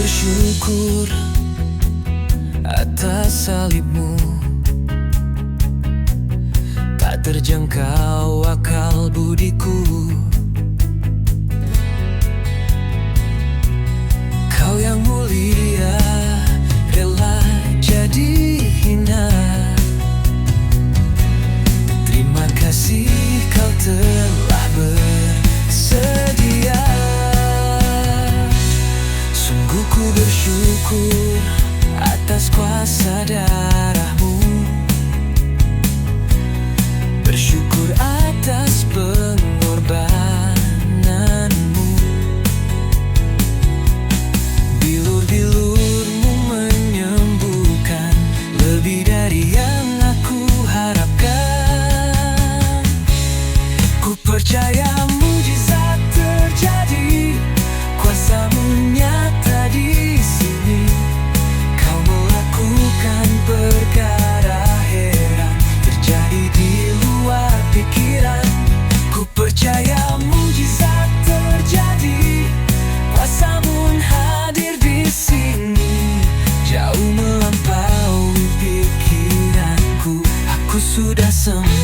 bersyukur atas salibmu. Tak terjangkau akal budiku. Kau yang mulia rela jadi hina. Terima kasih kau telah bersedia. Sungguh ku bersyukur atas kuasa darahmu. Bersyukur atas pengorbananmu. Bilur-bilurmu menyembuhkan lebih dari yang aku harapkan. Ku percaya mujizat terjadi, kuasamu nyata di sini. Kau melakukan perkara heran, terjadi di luar pikiran. Ku percaya mujizat terjadi, kuasamu hadir di sini. Jauh melampaui pikiranku, aku sudah sembuh.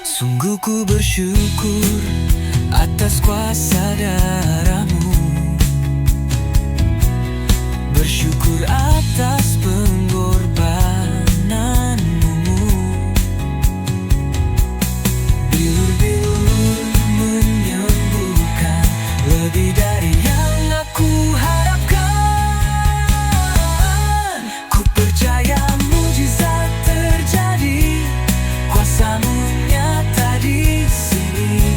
Sungguh ku bersyukur atas kuasa darahmu. Bersyukur atas pengorbananmu. Bilur-bilur menyembuhkan lebih dari yang aku harapkan. Ku percaya mujizat terjadi, kuasamu nyata di sini.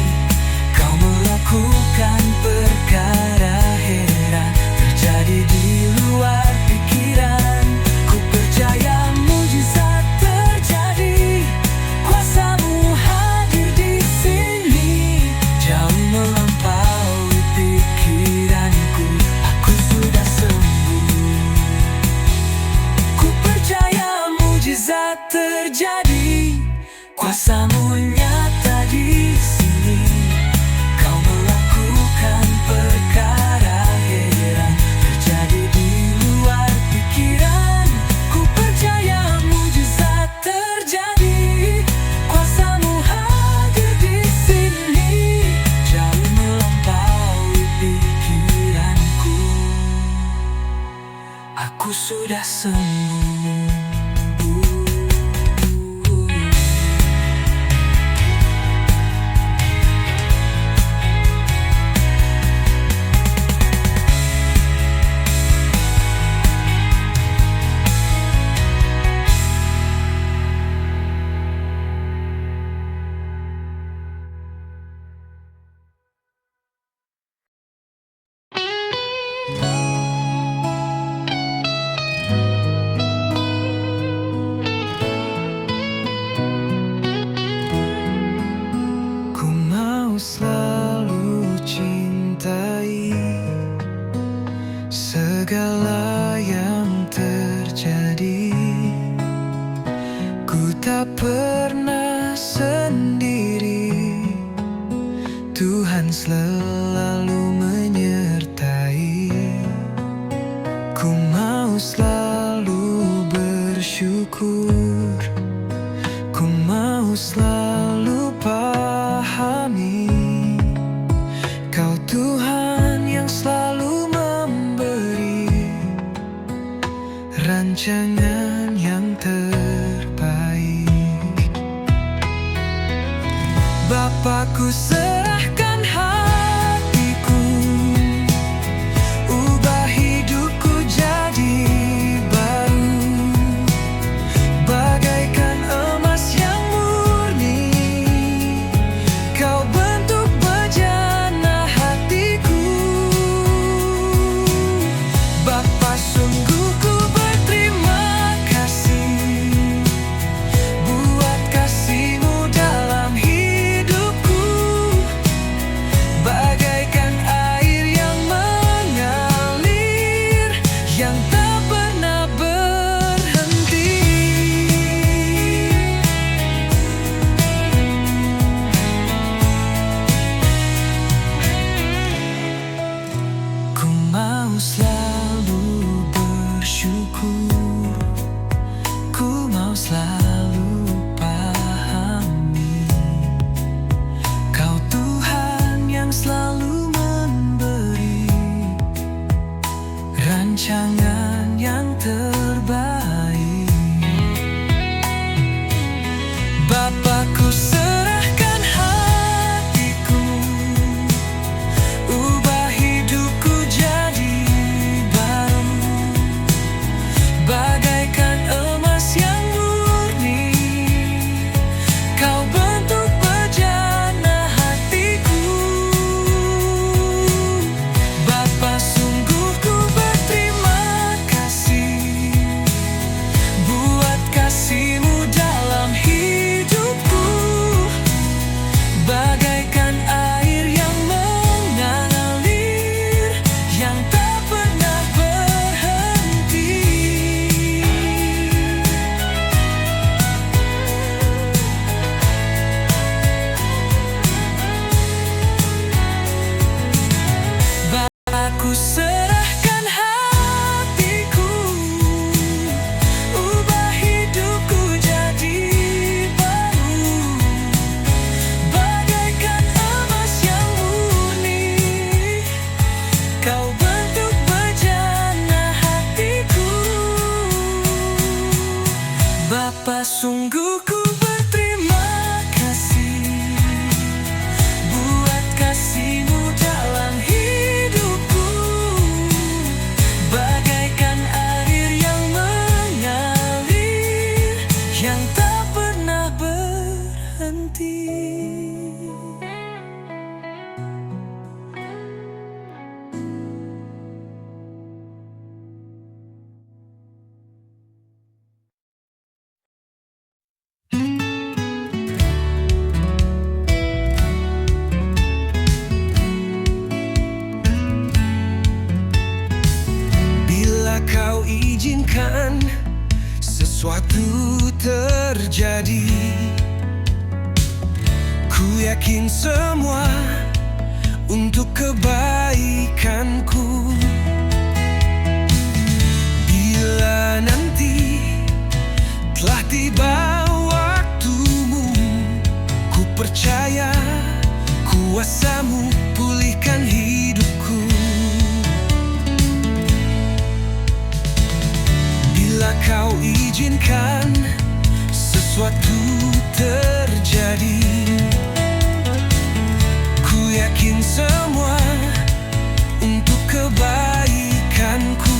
Kau melakukan perkara heran, terjadi di luar pikiran. Ku percaya mujizat terjadi, kuasamu hadir di sini. Jauh melampaui pikiranku, aku sudah sembuh. Ku percaya mujizat terjadi, kuasamu nyata di sini. Kau melakukan perkara heran, terjadi di luar pikiran. Ku percaya mujizat terjadi, kuasamu hadir di sini. Jauh melampaui pikiranku, aku sudah sembuh. Ku mau selalu cintai segala yang terjadi. Ku tak pernah sendiri, Tuhan selalu menyertai. Ku mau selalu bersyukur, ku mau selalu pahami Kau Tuhan yang selalu memberi rancangan yang terbaik. Bapa, ku serahkan hatiku, ubah hidupku jadi baru, bagaikan emas yang murni. Kau bentuk bejana hatiku. Bapa, sungguh ku berterima kasih buat kasih-Mu dalam hidupku. Sungguh ku berterima kasih buat kasih-Mu dalam hidupku, bagaikan air yang mengalir, yang tak pernah berhenti. Kau izinkan sesuatu terjadi, ku yakin semua untuk kebaikanku. Bila nanti telah tiba waktumu, ku percaya kuasa-Mu pulihkan hidupku. Bila Kau izinkan sesuatu terjadi, ku yakin semua untuk kebaikanku.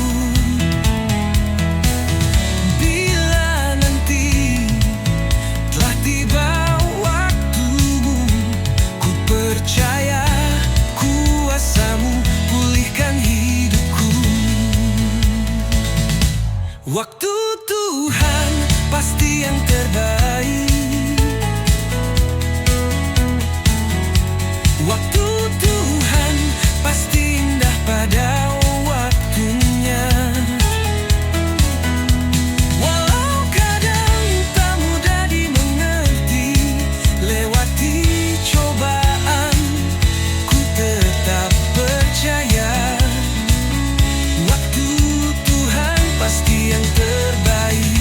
Bila nanti telah tiba waktumu, ku percaya kuasa-Mu pulihkan hidupku. Waktu Tuhan pasti yang terbaik. Waktu Tuhan pasti indah pada waktunya. Walau kadang tak mudah dimengerti, lewati cobaan, ku tetap percaya. Waktu Tuhan pasti yang terbaik.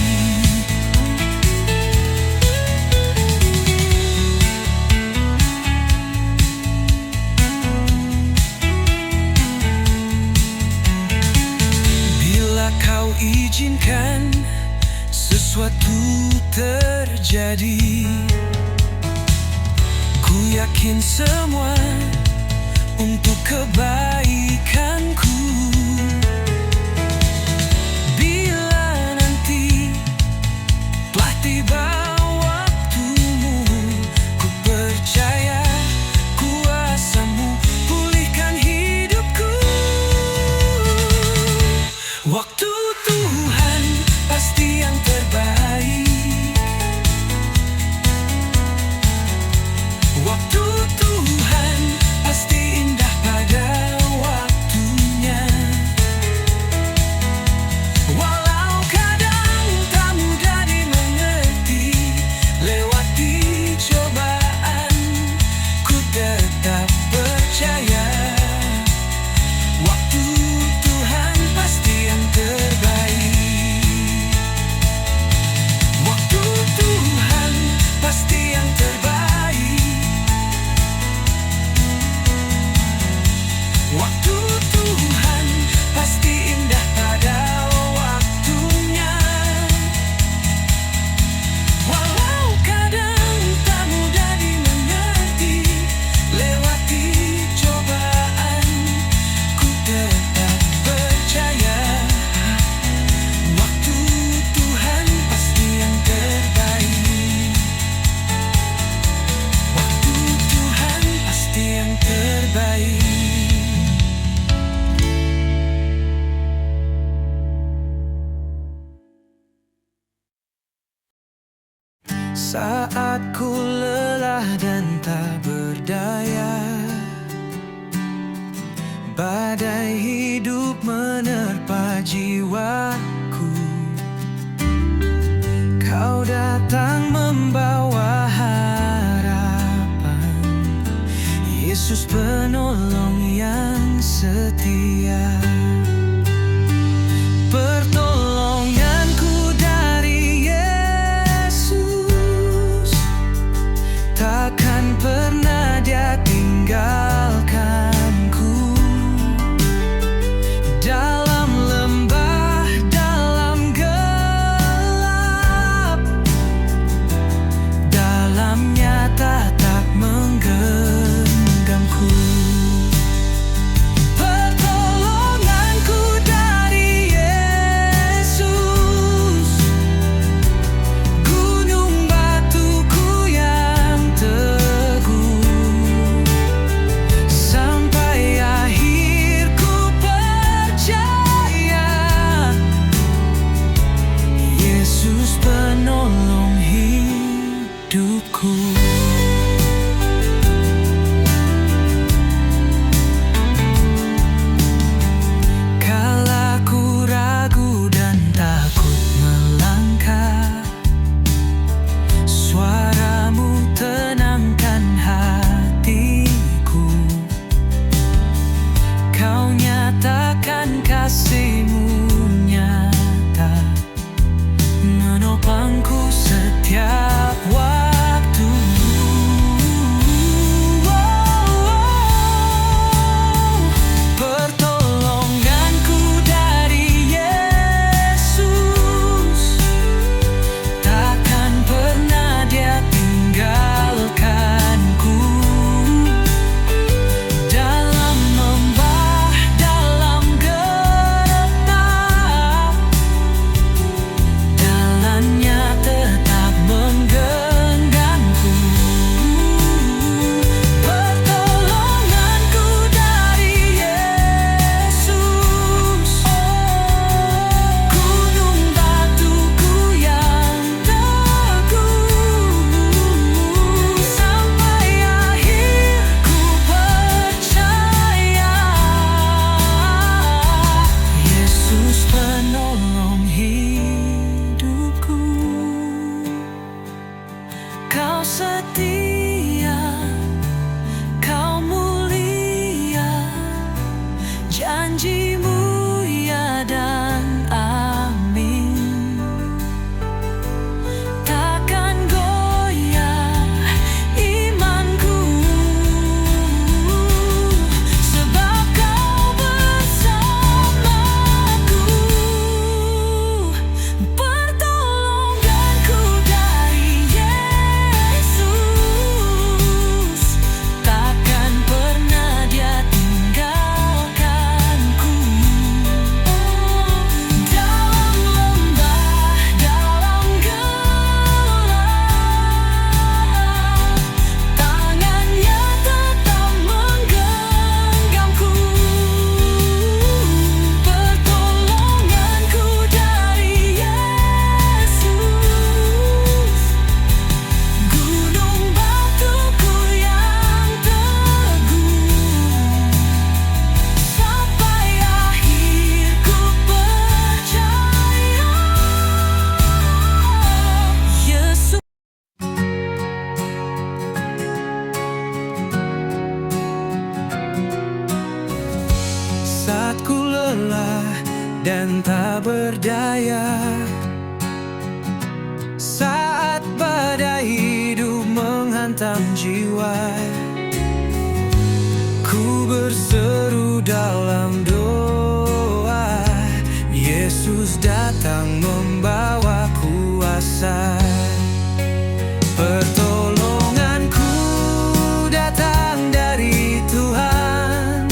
Bila Kau izinkan sesuatu terjadi, ku yakin semua untuk kebaikanku. Tiba waktumu, ku percaya kuasa-Mu pulihkan hidupku. Waktu Tuhan pasti yang terbaik. Waktu Tuhan pasti indah pada waktunya. Walau kadang tak mudah dimengerti, lewati cobaan, ku tetap percaya. Waktu Tuhan pasti yang terbaik. Waktu Tuhan pasti yang terbaik. Waktu Tuhan pasti indah pada waktunya. Walau kadang tak mudah dimengerti, lewati cobaan, ku tetap percaya. Waktu Tuhan pasti yang terbaik. Waktu Tuhan pasti yang terbaik. Saat ku lelah dan tak berdaya, badai hidup menerpa jiwaku, Kau datang membawa harapan. Yesus penolong yang setia. Pertolonganku dari Yesus, takkan pernah Dia tinggalkanku. Dalam lembah, dalam gelap, setia, Kau mulia, janjimu ya dan amin. Takkan goyah imanku, sebab Kau bersamaku. Pertolonganku dari Yesus, takkan pernah Dia tinggalkanku. Dalam lembah, dalam gelap, tangannya tetap menggenggamku. Pertolonganku dari Yesus, gunung batuku yang teguh. Sampai akhir ku percaya, Yesus. Saat ku lelah dan tak berdaya, saat badai hidup menghantam jiwa, ku berseru dalam doa. Yesus datang membawa kuasa. Pertolonganku datang dari Tuhan,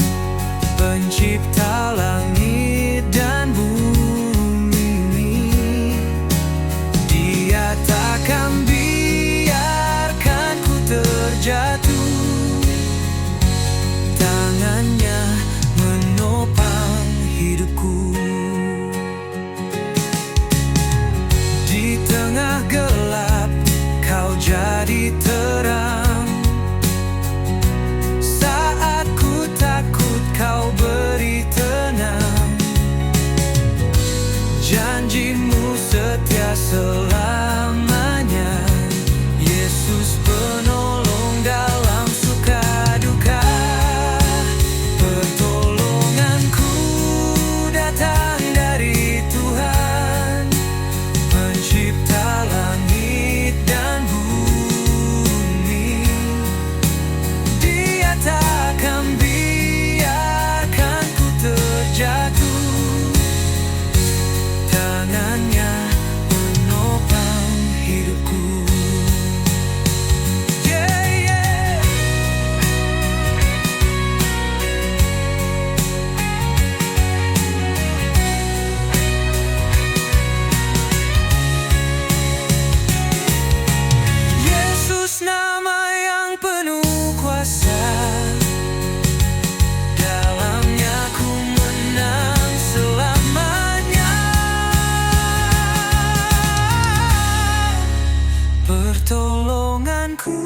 Pencipta langit dan bumi. Dia takkan biarkan ku terjatuh, tangannya menopang hidupku. Di tengah gelap, Kau jadi terang. Saat ku takut, Kau beri tenang. Janjimu setia selamanya, Yesus penolong dalam suka duka. Pertolonganku datang dari Tuhan, Pencipta langit dan bumi. Dia takkan biarkan ku terjatuh, tangannya menopang hidupku. Yeah, yeah. Yesus nama yang penuh kuasa, dalamnya ku menang selamanya. Pertolonganku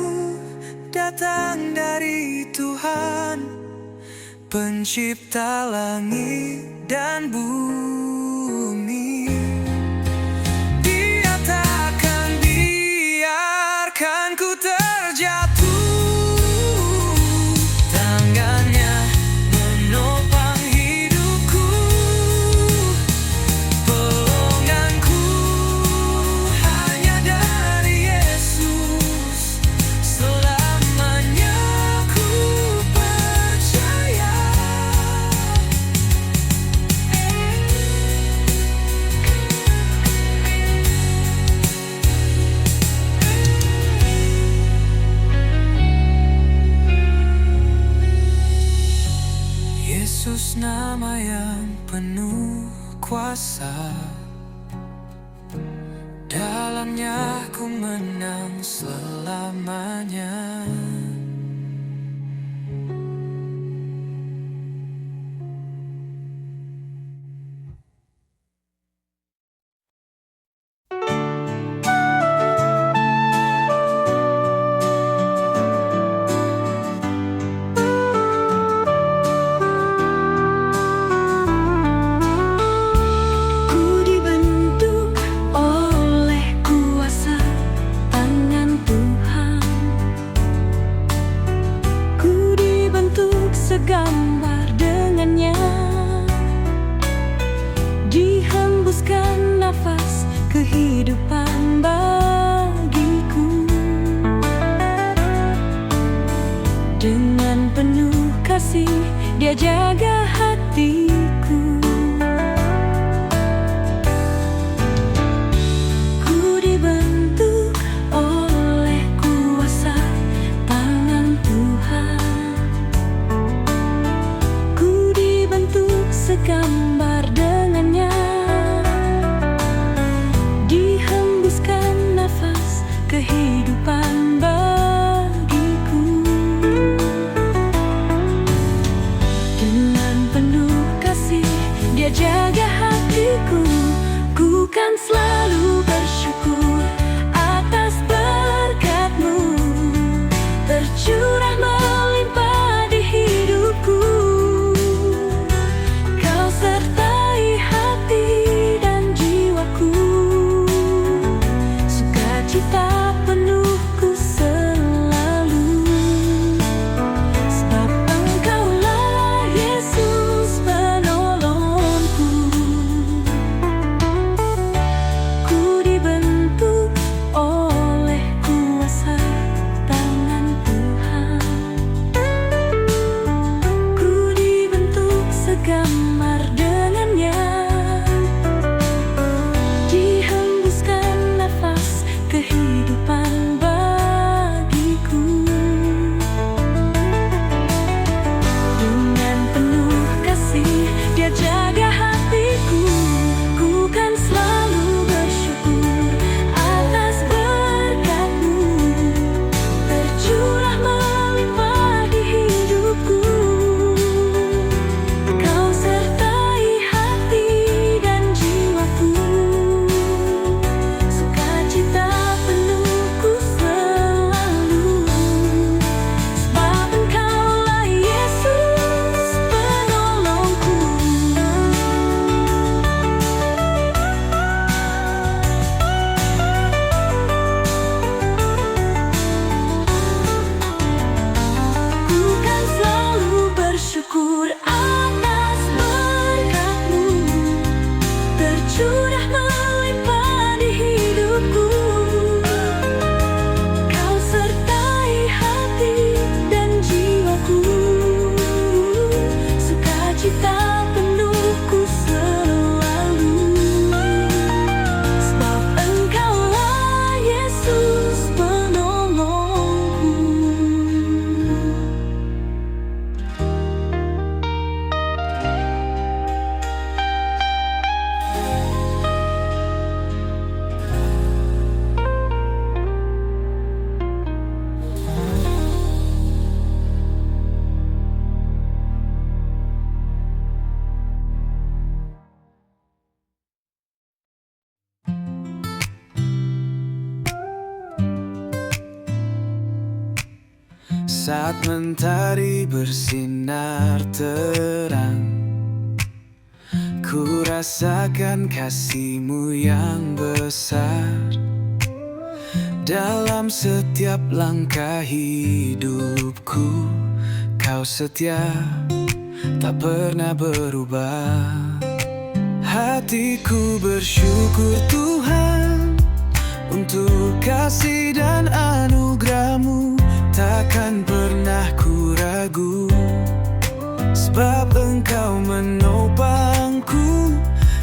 datang dari Tuhan, Pencipta langit dan bumi. Dia takkan biarkan ku terjatuh, tangannya menopang hidupku. Pelonganku hanya dari Yesus, selamanya ku percaya. Yesus nama yang penuh kuasa, dalamnya ku menang selamanya. Ku dibentuk oleh kuasa tangan Tuhan. Dia jaga hatiku. Ku dibentuk oleh kuasa tangan Tuhan. Ku dibentuk segambar dengannya. Dihembuskan nafas kehidupan bagiku. Dengan penuh kasih Dia jaga hatiku. Ku kan selalu bersyukur atas berkat-Mu tercurah melimpah di hidupku. Kau sertai hati dan jiwaku. Sukacita penuhku selalu. Sebab Engkaulah Yesus penolongku. Ku dibentuk oleh kuasa tangan Tuhan. Ku dibentuk segambar dengannya. Dihembuskan nafas kehidupan bagiku. Dengan penuh kasih Dia jaga hatiku. Ku kan selalu bersyukur atas berkat-Mu tercurah melimpah di hidupku. Kau sertai hati dan jiwaku. Sukacita penuhku selalu. Sebab Engkaulah Yesus penolongku. Ku kan selalu bersyukur atas berkat-Mu tercurah melimpah di hidupku. Kau sertai hati dan jiwaku. Sukacita penuhku selalu. Sebab Engkaulah Yesus penolongku. Saat mentari bersinar terang, ku rasakan kasih-Mu yang besar. Dalam setiap langkah hidupku, Kau setia, tak pernah berubah. Hatiku bersyukur Tuhan untuk kasih dan anugerah-Mu. Takkan pernah ku ragu, sebab Engkau menopangku.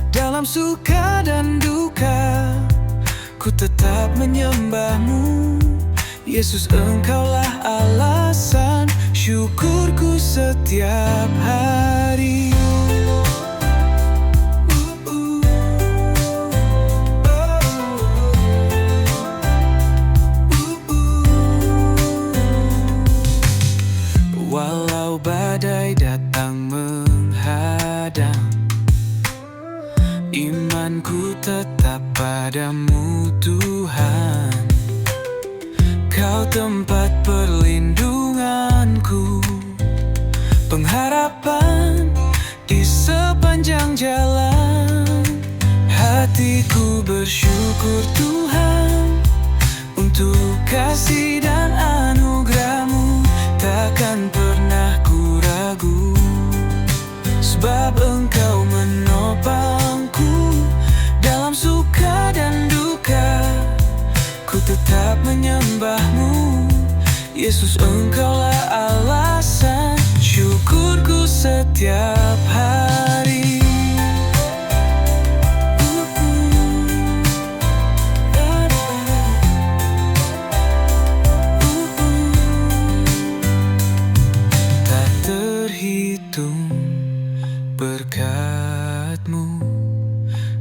Dalam suka dan duka, ku tetap menyembah-Mu. Yesus, Engkaulah alasan syukurku setiap hari. Walau badai datang menghadang, imanku tetap pada-Mu Tuhan. Kau tempat perlindunganku, pengharapan di sepanjang jalan. Hatiku bersyukur Tuhan untuk kasih dan anugerah-Mu. Takkan pernah ku ragu, sebab Engkau menopangku. Dalam suka dan duka, ku tetap menyembah-Mu. Yesus, Engkaulah alasan syukur. syukurku setiap hari. Tak terhitung berkat-Mu,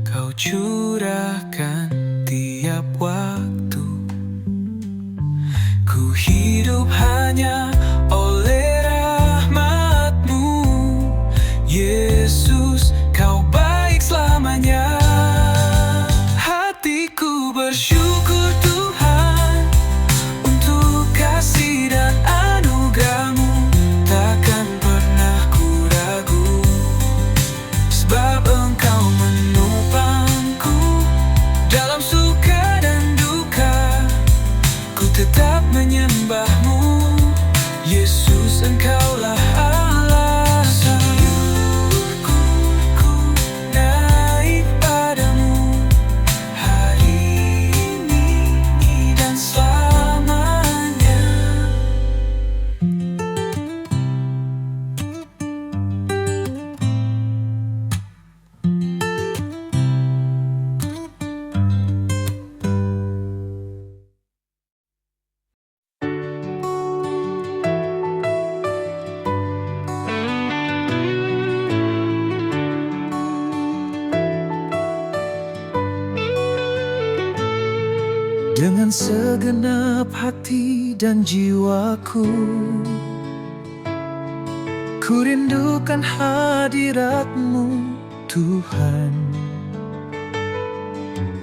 Kau curahkan tiap waktu. Ku hidup hanya oleh rahmat-Mu, Yesus, Kau baik selamanya. Hatiku bersyukur Tuhan untuk kasih dan anugerah-Mu. Takkan pernah ku ragu, sebab Engkau menopangku dalam suka dan duka. Ku tetap menyembah-Mu, Yesus, Engkaulah alasan. Syukurku naik padamu hari ini dan selamanya. Dengan segenap hati dan jiwaku, ku rindukan hadirat-Mu, Tuhan.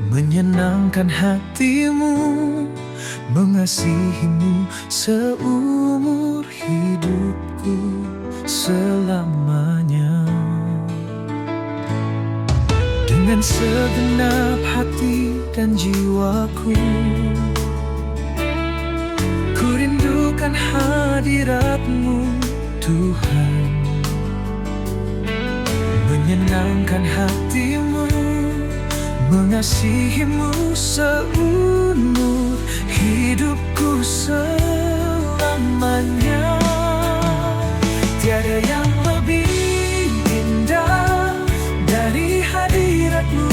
Menyenangkan hati-Mu, mengasihi-Mu seumur hidupku selamanya. Dengan segenap hati dan jiwaku, ku rindukan hadirat-Mu, Tuhan. Menyenangkan hati-Mu, mengasihi-Mu seumur hidupku selamanya. Tiada yang lebih indah dari hadirat-Mu,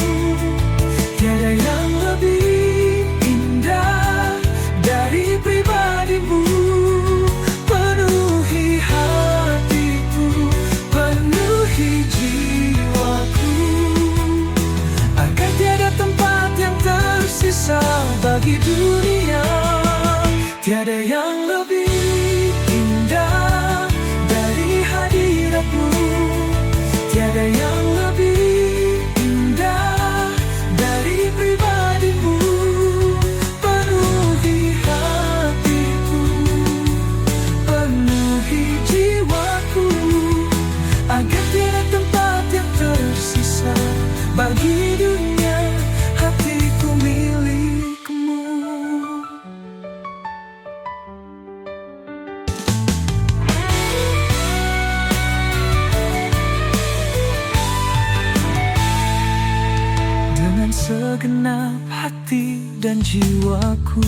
tiada yang lebih indah dari pribadi-Mu. Penuhi hatiku, penuhi jiwaku, agar tiada tempat yang tersisa bagi dunia. Tiada yang lebih indah dari hadirat-Mu, tiada yang lebih indah dari pribadi-Mu. Penuhi hatiku, penuhi jiwaku, agar tiada tempat yang tersisa bagi dunia. Hatiku milik-Mu. Dengan segenap hati dan jiwaku,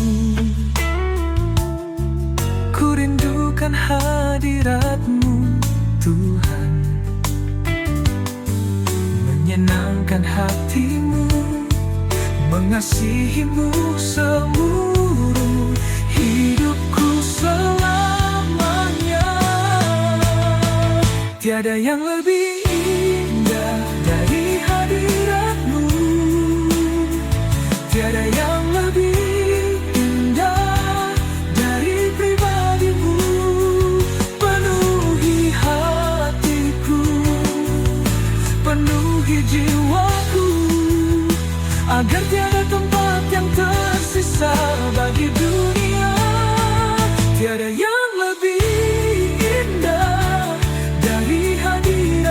ku rindukan hadirat-Mu, Tuhan. Menyenangkan hati-Mu, mengasihi-Mu seumur hidupku selamanya. Tiada yang lebih indah dari hadirat-Mu, tiada yang lebih indah dari pribadi-Mu. Penuhi hatiku, penuhi jiwaku, agar tiada tempat yang tersisa bagi dunia. Tiada yang lebih indah dari hadirat-Mu,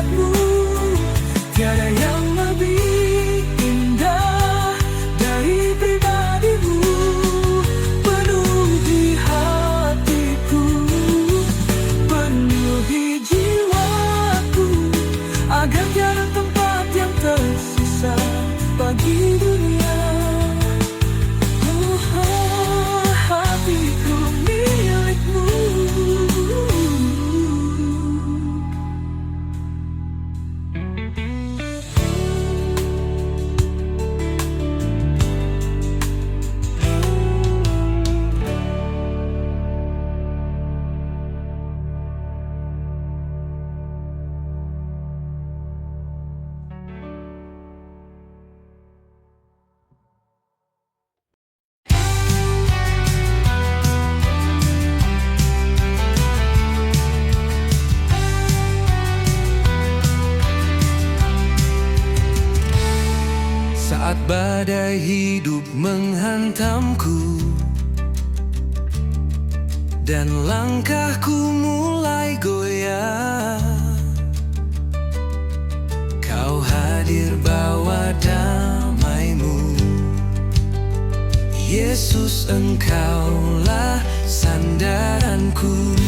badai hidup menghantamku dan langkahku mulai goyah, Kau hadir bawa damai-Mu. Yesus, Engkaulah sandaranku.